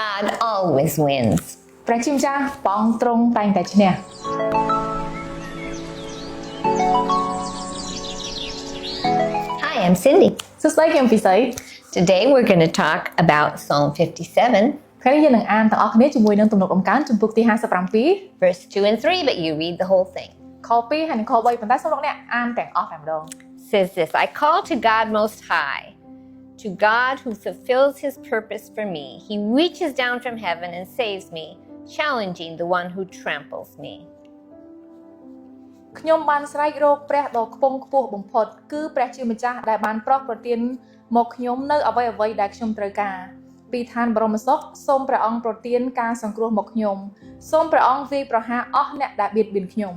God always wins. ព្រះជាម្ចាស់ព្រះអង្គទ្រង់តែងតែឈ្នះ Hi, I'm Cindy. សួស្តីខ្ញុំពិសី Today we're going to talk about Psalm 57, ថ្ងៃនេះយើងនឹងអានទាំងអស់គ្នាជាមួយនឹងទំនុកអំកើងជំពូកទី57 verse 2 and 3, but you read the whole thing. ខ2ហើយនិងខ3ប៉ុន្តែសូមលោកអ្នកអានទាំងអស់តែម្ដង Says this, I call to God Most High, to God who fulfills his purpose for me. He reaches down from heaven and saves me, challenging the one who tramples me. ខ្ញុំបានស្រែករកព្រះដ៏ខ្ពង់ខ្ពស់បំផុតគឺព្រះជាម្ចាស់ដែលបានប្រោសប្រទានមកខ្ញុំនៅអ្វីៗដែលខ្ញុំត្រូវការពីឋានបរមសុខសូមព្រះអង្គប្រទានការសង្គ្រោះមកខ្ញុំសូមព្រះអង្គវាយប្រហារអស់អ្នកដែលបៀតបៀនខ្ញុំ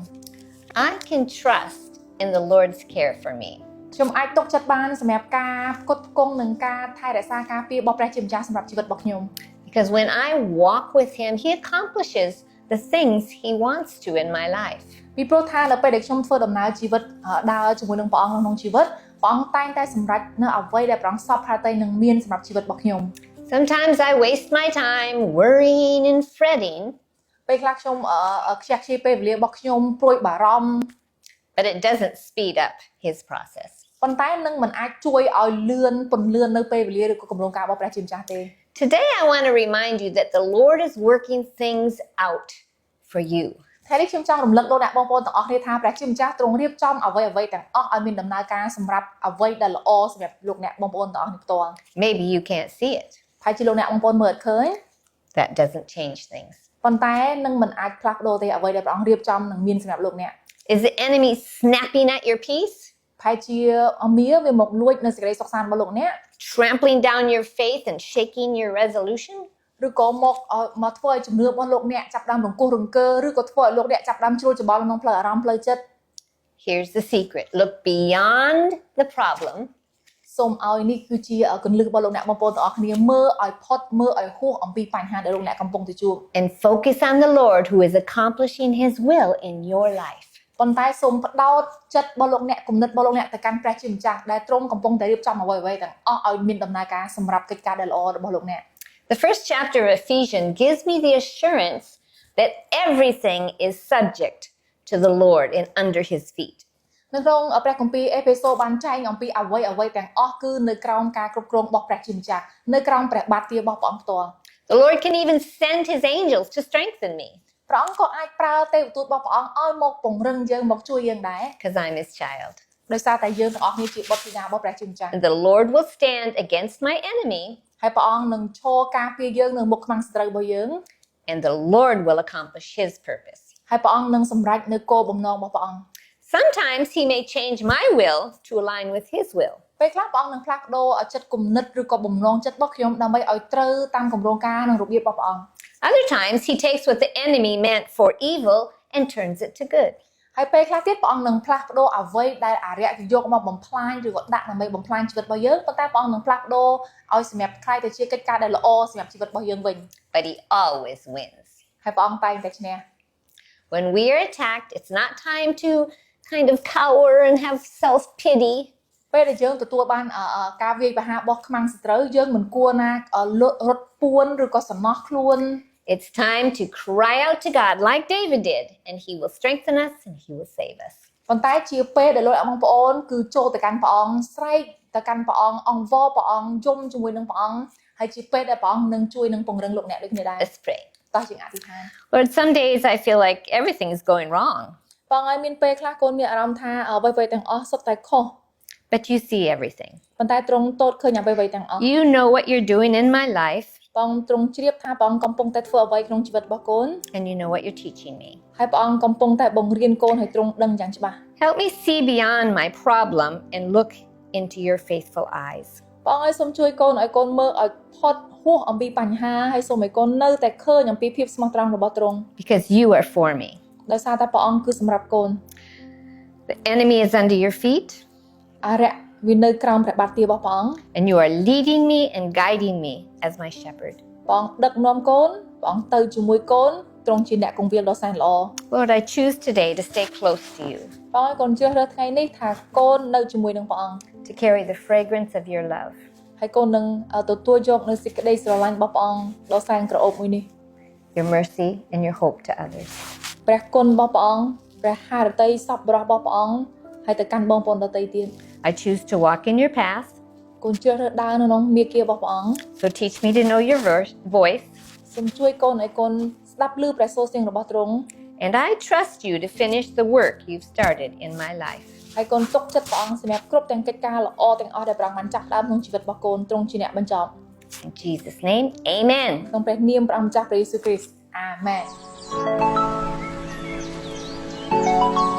I can trust in the Lord's care for me. ខ្ញុំអាចទុកចិត្តបានសម្រាប់ការផ្គត់ផ្គង់និងការថែរក្សាការពាររបស់ព្រះជាម្ចាស់សម្រាប់ជីវិតរបស់ខ្ញុំ Because when I walk with him, he accomplishes the things he wants to in my life. ពីព្រោះថានៅពេលដែលខ្ញុំធ្វើដំណើរជីវិតដើរជាមួយនឹងព្រះអង្គក្នុងជីវិតព្រះអង្គតែងតែសម្រេចនៅអ្វីដែលព្រះអង្គសពប្រតិនឹងមានសម្រាប់ជីវិតរបស់ខ្ញុំ Sometimes I waste my time worrying and fretting, ពេលខ្លះខ្ញុំខ្ជះខ្ជាយពេលវេលារបស់ខ្ញុំព្រួយបារម្ភ but it doesn't speed up his process. ប៉ុន្តែនឹងមិនអាចជួយឲ្យពន្លឿននៅពេលវេលាឬក៏គម្រោងការរបស់ព្រះជាម្ចាស់ទេ Today I want to remind you that the Lord is working things out for you. ថ្ងៃនេះខ្ញុំចង់រំលឹកលោកអ្នកបងប្អូនទាំងអស់គ្នាថាព្រះជាម្ចាស់ទ្រង់រៀបចំអ្វីៗទាំងអស់ឲ្យមានដំណើរការសម្រាប់អ្វីដែលល្អសម្រាប់លោកអ្នកបងប្អូនទាំងអស់គ្នាផ្ទាល់ Maybe you can't see it. ហើយជាលោកអ្នកបងប្អូនមើលអត់ឃើញ That doesn't change things. ប៉ុន្តែនឹងមិនអាចផ្លាស់ប្ដូរទេអ្វីដែលព្រះអង្គរៀបចំនឹងមានសម្រាប់លោកអ្នក Is the enemy snapping at your peace? ហើយជាអមៀវាមកលួចនៅសេចក្តីសុខសាន្តរបស់លោកអ្នក Trampling down your faith and shaking your resolution? ឬក៏មកធ្វើឲ្យជំនឿរបស់លោកអ្នកចាប់ផ្ដើមរង្គោះរង្គើឬក៏ធ្វើឲ្យលោកអ្នកចាប់ផ្ដើមជ្រួលច្បល់ក្នុងផ្លូវអារម្មណ៍ផ្លូវចិត្ត Here's the secret. Look beyond the problem. សូមឲ្យនេះគឺជាគន្លឹះរបស់លោកអ្នកបងប្អូនទាំងអស់គ្នាមើលឲ្យផុតមើលឲ្យហួសអំពីបញ្ហាដែលលោកអ្នកកំពុងតែជួប And focus on the Lord who is accomplishing his will in your life. ប៉ុន្តែសូមផ្ដោតចិត្តរបស់លោកអ្នកគំនិតរបស់លោកអ្នកទៅកាន់ព្រះជាម្ចាស់ដែលទ្រង់កំពុងតែរៀបចំអ្វីៗទាំងអស់ឲ្យមានដំណើរការសម្រាប់កិច្ចការដែលល្អរបស់លោកអ្នក The first chapter of Ephesians gives me the assurance that everything is subject to the Lord and under his feet. នៅក្នុងព្រះគម្ពីរអេផេសូបានចែងអំពីអ្វីៗទាំងអស់គឺនៅក្រោមការគ្រប់គ្រងរបស់ព្រះជាម្ចាស់នៅក្រោមព្រះបាទទារបស់ព្រះអង្គផ្ទាល់ The Lord can even send his angels to strengthen me. ព្រះអង្គក៏អាចប្រើទេវទូតរបស់ព្រះអង្គឲ្យមកពង្រឹងយើងមកជួយយើងដែរ Because I'm his child. ដោយសារតែយើងទាំងអស់គ្នាជាបុត្រធីតារបស់ព្រះជាម្ចាស់ And the Lord will stand against my enemy. ហើយព្រះអង្គនឹងឈរការពារយើងនៅមុខខ្មាំងសត្រូវរបស់យើង And the Lord will accomplish his purpose. ហើយព្រះអង្គនឹងសម្រេចនៅគោលបំណងរបស់ព្រះអង្គ Sometimes he may change my will to align with his will. ពេលខ្លះព្រះអង្គនឹងផ្លាស់ប្ដូរចិត្តគំនិតឬក៏បំណងចិត្តរបស់ខ្ញុំដើម្បីឲ្យត្រូវតាមគម្រោងការនិងរបៀបរបស់ព្រះអង្គ Other times he takes what the enemy meant for evil and turns it to good. ហើយពេលខ្លះទៀតព្រះអង្គនឹងផ្លាស់ប្ដូរអ្វីដែលអារក្សយកមកបំផ្លាញឬក៏ដាក់ដើម្បីបំផ្លាញជីវិតរបស់យើងប៉ុន្តែព្រះអង្គនឹងផ្លាស់ប្ដូរឲ្យសម្រាប់ខ្លាយទៅជាកិច្ចការដែលល្អសម្រាប់ជីវិតរបស់យើងវិញ But he always wins. ហើយព្រះអង្គតែងតែឈ្នះ When we are attacked, it's not time to kind of cower and have self-pity. ពេលដែលយើងទទួលបានការវាយប្រហាររបស់ខ្មាំងសត្រូវយើងមិនគួរណារត់ពួនឬក៏សំណោះខ្លួន It's time to cry out to God like David did, and he will strengthen us and he will save us. ប៉ុន្តែជាពេលដែលលោកបងប្អូនគឺចូលទៅកាន់ព្រះអង្គស្រែកទៅកាន់ព្រះអង្គអង្វរព្រះអង្គយំជាមួយនឹងព្រះអង្គហើយជាពេលដែលព្រះអង្គនឹងជួយនឹងពង្រឹងលោកអ្នកដូចគ្នាដែរ Let's pray. តោះយើងអធិដ្ឋាន Lord, some days I feel like everything is going wrong, បងឲ្យមានពេលខ្លះកូនមានអារម្មណ៍ថាអ្វីៗទាំងអស់សុទ្ធតែខុស but you see everything. ប៉ុន្តែទ្រង់ទតឃើញអ្វីៗទាំងអស់ You know what you're doing in my life, បងទ្រង់ជ្រាបថាព្រះអង្គកំពុងតែធ្វើអ្វីក្នុងជីវិតរបស់កូន and you know what you're teaching me. ហើយព្រះអង្គកំពុងតែបង្រៀនកូនឲ្យទ្រង់ដឹងយ៉ាងច្បាស់ Help me see beyond my problem and look into your faithful eyes. បងឲ្យសូមជួយកូនឲ្យកូនមើលឲ្យផុតហួសអំពីបញ្ហាហើយសូមឲ្យកូននៅតែឃើញអំពីភាពស្មោះត្រង់របស់ទ្រង់ Because you are for me. ដោយសារតែព្រះអង្គគឺសម្រាប់កូន The enemy is under your feet, អារក្សវានៅក្រោមព្រះបាទទារបស់ព្រះអង្គ and you are leading me and guiding me as my shepherd. ព្រះអង្គដឹកនាំកូនព្រះអង្គទៅជាមួយកូនទ្រង់ជាអ្នកគង្វាលដ៏សែនល្អ Lord, I choose today to stay close to you, បងឲ្យកូនជ្រើសរើសថ្ងៃនេះថាកូននៅជាមួយនឹងព្រះអង្គ to carry the fragrance of your love. ហើយកូននឹងទទួលយកនៅសេចក្តីស្រឡាញ់របស់ព្រះអង្គដ៏សែនក្រអូបមួយនេះ your mercy and your hope to others. ព្រះគុណរបស់ព្រះអង្គព្រះハរតីសប្បុរសរបស់ព្រះអង្គហើយទៅកាន់បងប្អូនដទៃទៀត I choose to walk in your path, កូនជ្រើសរើសដើរនៅក្នុងមាគ៌ារបស់ព្រះអង្គ so teach me to know your voice, សូមជួយកូនឲ្យកូនស្ដាប់ឮព្រះសូរសៀងរបស់ទ្រង់ and I trust you to finish the work you've started in my life. ហើយកូនទុកចិត្តព្រះអង្គសម្រាប់គ្រប់ទាំងកិច្ចការល្អទាំងអស់ដែលព្រះអង្គបានចាស់ដើមក្នុងជីវិតរបស់កូនទ្រង់ជាអ្នកបញ្ចប់ In Jesus' name, amen. ក្នុងព្រះនាមព្រះអង្គម្ចាស់ព្រះយេស៊ូវគ្រីស្ទអាមែន